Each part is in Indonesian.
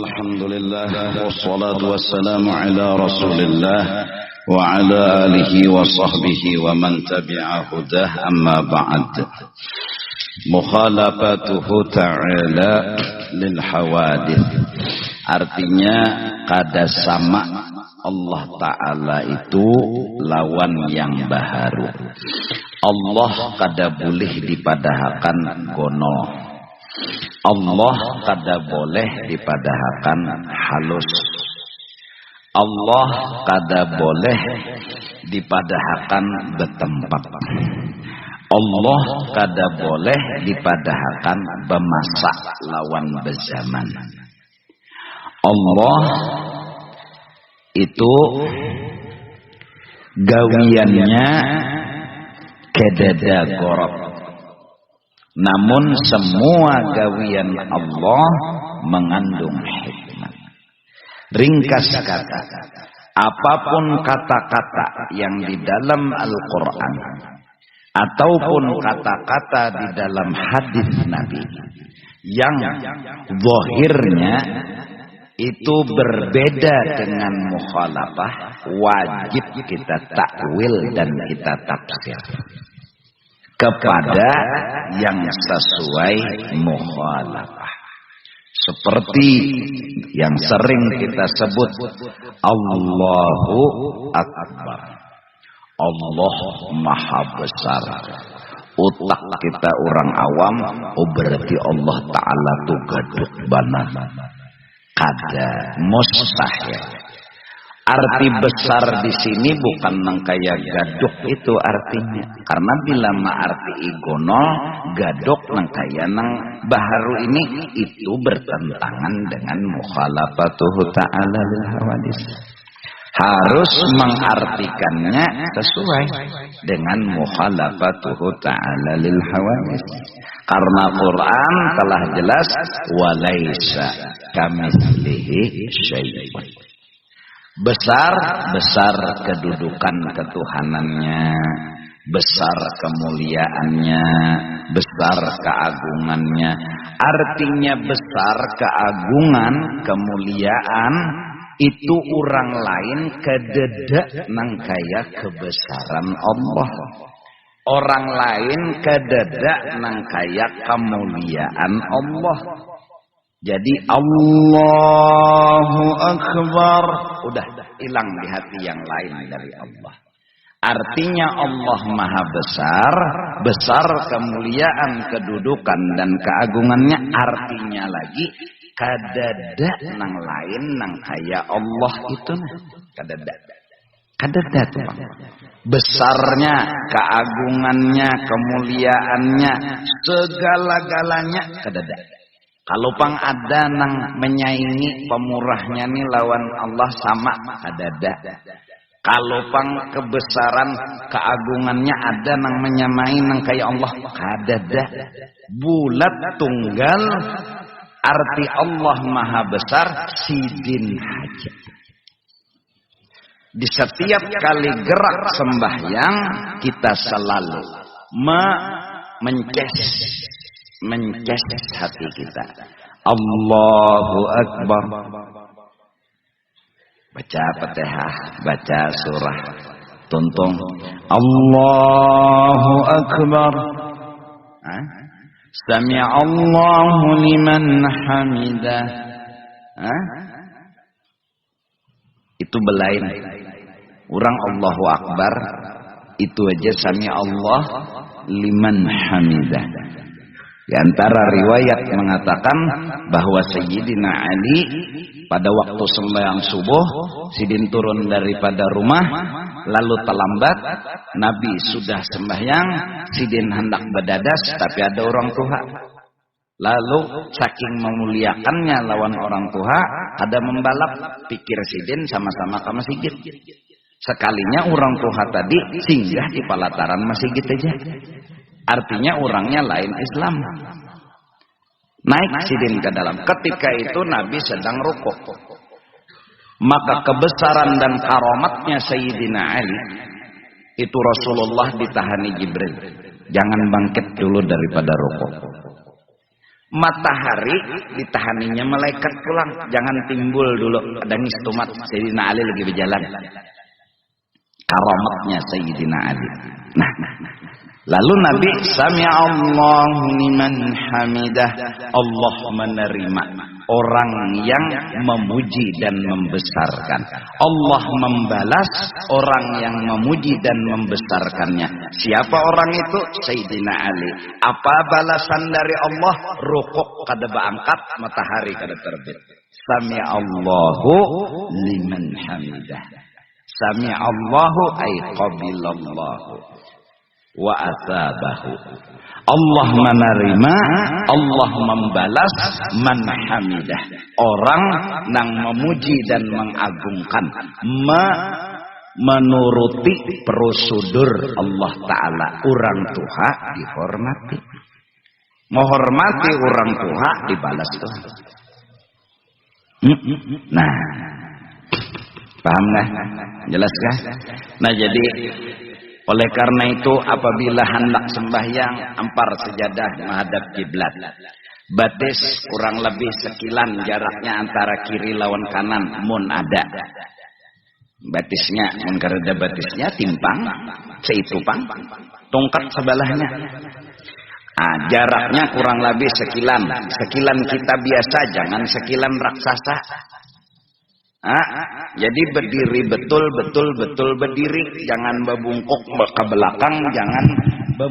Alhamdulillah wassalatu wassalamu ala rasulillah wa ala alihi wa sahbihi wa man tabi'a hudah amma ba'd. Mukhalafatuhu ta'ala lil hawadith, artinya kada sama Allah Ta'ala itu lawan yang baharu. Allah kada boleh dipadahakan gono, Allah kada boleh dipadahakan halus, Allah kada boleh dipadahakan betempat, Allah kada boleh dipadahakan bemasak lawan bezaman. Allah itu gawiannya kedada gorok. Namun semua gawian Allah mengandung hikmah. Ringkas kata, apapun kata-kata yang di dalam Al-Quran ataupun kata-kata di dalam hadis Nabi yang zahirnya itu berbeda dengan mukhalafah, wajib kita takwil dan kita tafsir kepada yang sesuai mukhalafah. Seperti yang sering kita sebut Allahu Akbar, Allah Maha Besar. Otak kita orang awam, oh berarti Allah Ta'ala tuh gaduk bana. Kada, mustahil. Arti besar di sini bukan nangkaya gadok itu artinya, karena bila ma arti igono gadok nangkaya nang baharu ini itu bertentangan dengan mukhalafatuhu ta'ala lil hawadis. Harus mengartikannya sesuai dengan mukhalafatuhu ta'ala lil hawadis. Karena Quran telah jelas walaisa kamitslihi syai'un. Besar kedudukan ketuhanannya, besar kemuliaannya, besar keagungannya. Artinya besar keagungan, kemuliaan itu orang lain kededak nangkaya kebesaran Allah. Orang lain kededak nangkaya kemuliaan Allah. Jadi Allahu Akbar udah hilang di hati yang lain dari Allah. Artinya Allah Maha Besar, besar kemuliaan, kedudukan dan keagungannya. Artinya lagi kadada nang lain nang kaya Allah itu kadada tuh Bang. Besarnya, keagungannya, kemuliaannya, segala-galanya kadada. Kalau pang ada nang menyaingi pemurahnya nih lawan Allah sama kadada. Kalau pang kebesaran keagungannya ada nang menyamai nang kayak Allah kadada. Bulat tunggal arti Allah Maha Besar sidin haja. Di setiap kali gerak sembahyang kita selalu mences hati kita. Allahu Akbar. Baca Fatihah, baca surah, tuntung Allahu Akbar. Sami'allahu liman hamidah. Itu belain. Orang Allahu Akbar itu aja sami'allah liman hamidah. Di antara riwayat mengatakan bahwa Sayyidina Ali pada waktu sembahyang subuh, sidin turun daripada rumah, lalu terlambat. Nabi sudah sembahyang, sidin hendak berdadas, tapi ada orang tua. Lalu saking memuliakannya lawan orang tua, ada membalap, pikir sidin sama-sama ke masjid. Sekalinya orang tua tadi singgah di pelataran masjid aja. Artinya orangnya lain Islam. Naik sidin ke dalam. Ketika itu Nabi sedang rukuk. Maka kebesaran dan karomatnya Sayyidina Ali itu Rasulullah ditahani Jibril. Jangan bangkit dulu daripada rukuk. Matahari ditahaninya malaikat pulang, jangan timbul dulu. Ada ngistumat Sayyidina Ali lagi berjalan. Karamatnya Sayyidina Ali. Nah, lalu Nabi sami'allahu liman hamidah. Allah menerima orang yang memuji dan membesarkan. Allah membalas orang yang memuji dan membesarkannya. Siapa orang itu? Sayyidina Ali. Apa balasan dari Allah? Rukuk kada berangkat, matahari kada terbit. Sami'allahu liman hamidah. Sami'allahu ay qabilallahu wa asabahu. Allah menerima, Allah membalas man hamidah. Orang yang memuji dan mengagungkan, menuruti prosedur Allah Ta'ala. Orang tua dihormati, menghormati orang tua dibalas Tuhan. Nah, paham nggak? Jelas kah? Nah, jadi oleh karena itu apabila hendak sembahyang, ampar sejadah menghadap kiblat. Batis kurang lebih sekilan jaraknya antara kiri lawan kanan, mun ada. Batisnya, mun kada batisnya timpang, seitupang, tongkat sebelahnya. Jaraknya kurang lebih sekilan. Sekilan kita biasa, jangan sekilan raksasa. Jadi berdiri betul berdiri, jangan membungkuk ke belakang, jangan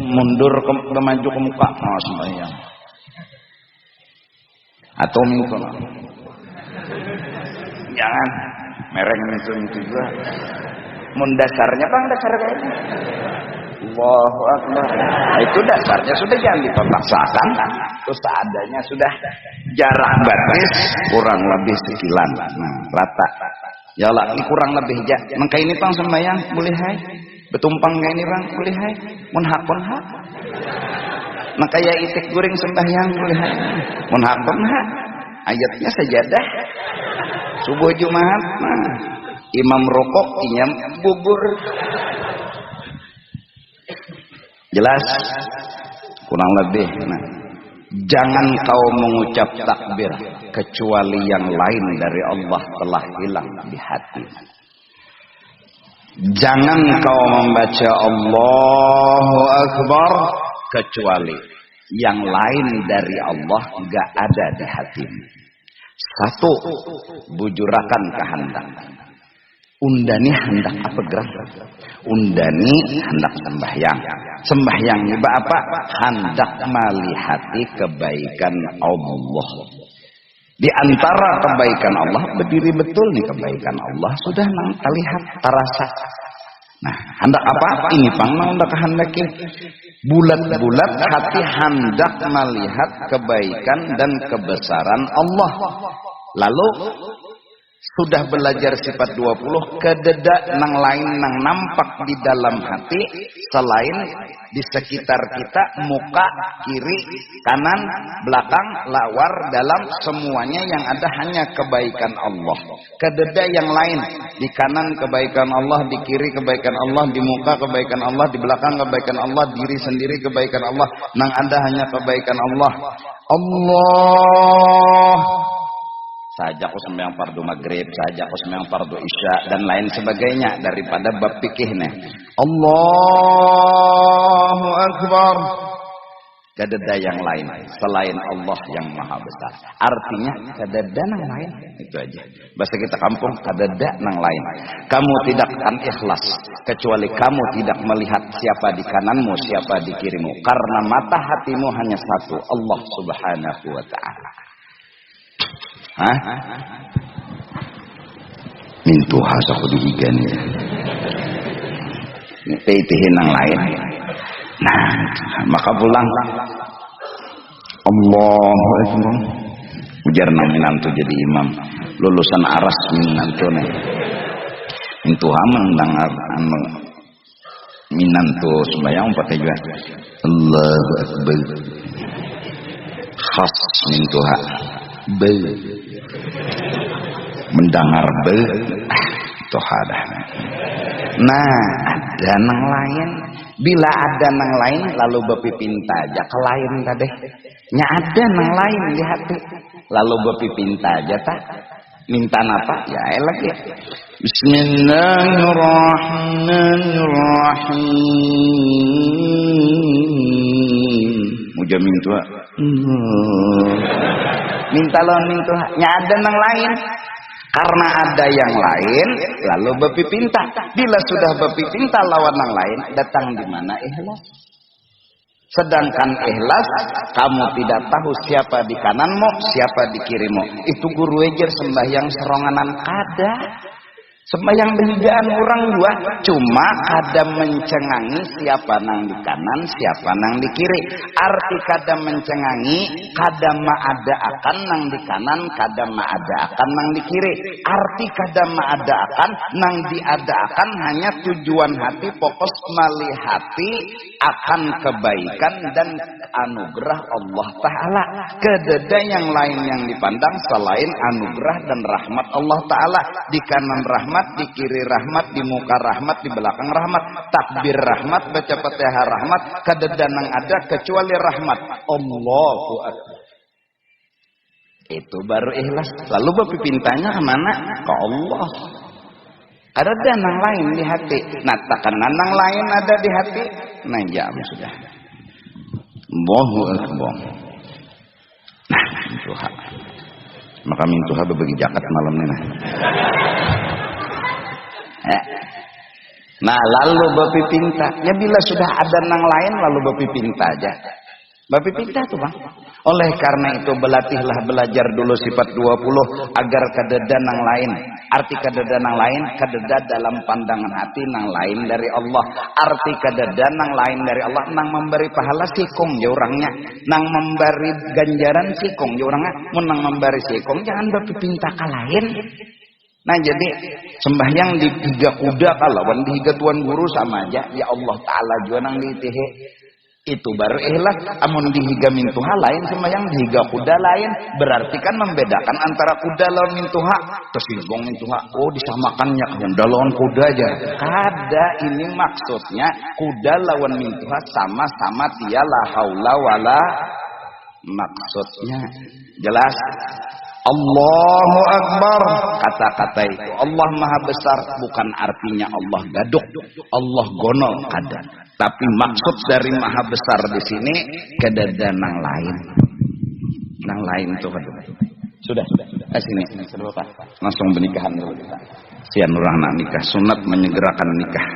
mundur ke maju ke muka. Sembahyang. Atau itu, jangan mereng itu juga. Mun dasarnya bang, dasar kayaknya. Allahu Akbar. Itu dasarnya sudah jangan dipaksakan. Terus seadanya sudah. Jarak batis kurang lebih sekilan. Nah, rata. Ya Allah, ini kurang lebih jak. Maka ini pang sembahyang boleh hai. Betumpang kayak ini bang boleh hai. Mun hak. Maka ya itik goreng sembahyang boleh hai. Mun hak. Ayatnya sajadah. Subuh Jumat. Nah, imam rokok, inyam bubur. Jelas? Kurang lebih. Nah, jangan kau mengucap takbir kecuali yang lain dari Allah telah hilang di hati. Jangan kau membaca Allahu Akbar kecuali yang lain dari Allah enggak ada di hatimu. Satu, bujurakan kehendak. Undani hendak apa gerak? Undani hendak sembahyang. Sembahyang ini apa? Hendak melihati kebaikan Allah. Di antara kebaikan Allah, berdiri betul nih kebaikan Allah. Sudah terlihat, terasa. Nah, hendak apa? Ini pangna hendak hendakin. Bulat-bulat hati hendak melihat kebaikan dan kebesaran Allah. Lalu sudah belajar sifat 20, kededa nang lain nang nampak di dalam hati selain di sekitar kita, muka, kiri, kanan, belakang, lawar, dalam, semuanya yang ada hanya kebaikan Allah. Kededa yang lain, di kanan kebaikan Allah, di kiri kebaikan Allah, di muka kebaikan Allah, di belakang kebaikan Allah, diri sendiri kebaikan Allah, nang ada hanya kebaikan Allah. Allah saja aku sembahyang fardu maghrib, saja aku sembahyang fardu isya dan lain sebagainya daripada bab fikihnya. Allahu Akbar. Kadada yang lain selain Allah yang maha besar. Artinya kadada nang lain, itu aja. Bahasa kita kampung, kadada nang lain. Kamu tidak akan ikhlas kecuali kamu tidak melihat siapa di kananmu, siapa di kirimu, karena mata hatimu hanya satu, Allah Subhanahu wa ta'ala. Mintu hasaku dihigan ya. Titihin yang lain. Nah, maka pulang. Allahu Akbar. Ujar minantu jadi imam. Lulusan aras minantu nih. Mintu hamang dengar minantu sembahyang pakai juga. Allahu Akbar. Khas mintu ha. Mendengar tohadah. Nah, ada nang lain. Bila ada nang lain lalu bepipinta aja ke lain tadi. nya ada nang lain di hati. Lalu bepi pinta aja tak. Minta apa? Ya elah ya. Bismillahirrahmanirrahim. Muja mintua. Minta lawan mintua. Nya ada nang lain. Karena ada yang lain, lalu bepi pinta. Bila sudah bepi pinta lawan nang lain, datang di mana ikhlas? Sedangkan ikhlas, kamu tidak tahu siapa di kananmu, siapa di kirimu. Itu guru ejer sembahyang seronganan kada. Sembahyang behigaan orang dua, cuma kada mencengangi siapa nang di kanan, siapa nang di kiri. Arti kada mencengangi, kada maada akan nang di kanan, kada maada akan nang di kiri. Arti kada maada akan nang diada akan hanya tujuan hati fokus melihati akan kebaikan dan anugerah Allah Ta'ala. Kededa yang lain yang dipandang selain anugerah dan rahmat Allah Ta'ala. Di kanan rahmat, di kiri rahmat, di muka rahmat, di belakang rahmat, takbir rahmat, baca Fatihah rahmat, kadedanang ada kecuali rahmat. Allahu Akbar. Itu baru ikhlas. Lalu bapi pintanya kemana? Ke Allah. Ada danang lain di hati. Nah, takkan nanang lain ada di hati. Nah, jam sudah. Allahu Akbar. Nah, Tuhan. Maka mintuha berbagi jakat malam ini. Nah, lalu bapi pinta. Ya bila sudah ada nang lain, lalu bapi pinta aja. Bapi pinta tuh bang. Oleh karena itu belatihlah belajar dulu sifat 20 agar kadeda nang lain. Arti kadeda nang lain, kadeda dalam pandangan hati nang lain dari Allah. Arti kadeda nang lain dari Allah, nang memberi pahala sikong ya orangnya, nang memberi ganjaran sikong ya orangnya. Mun nang memberi sikong jangan bapi pinta ka lain. Nah jadi sembahyang di tiga kuda kalawan di tiga tuan guru sama aja. Ya Allah Ta'ala juga nang ditihe. Itu baru ikhlas. Amun dihiga mintuha lain sembahyang dihiga kuda lain. Berarti kan membedakan antara kuda lawan mintuha. Terus digong mintuha. Oh disamakannya kuda lawan kuda aja. Kada, ini maksudnya kuda lawan mintuha sama-sama dia la haula wala. Maksudnya jelas. Allahu Akbar, kata-kata itu Allah Maha Besar bukan artinya Allah gaduk, Allah gonol kada. Tapi maksud dari Maha Besar di sini kedada nang lain. Nang lain tuh kada. Sudah. Sini. Langsung pernikahan dulu kita. Sian orang nak nikah, sunat menyegerakan nikah.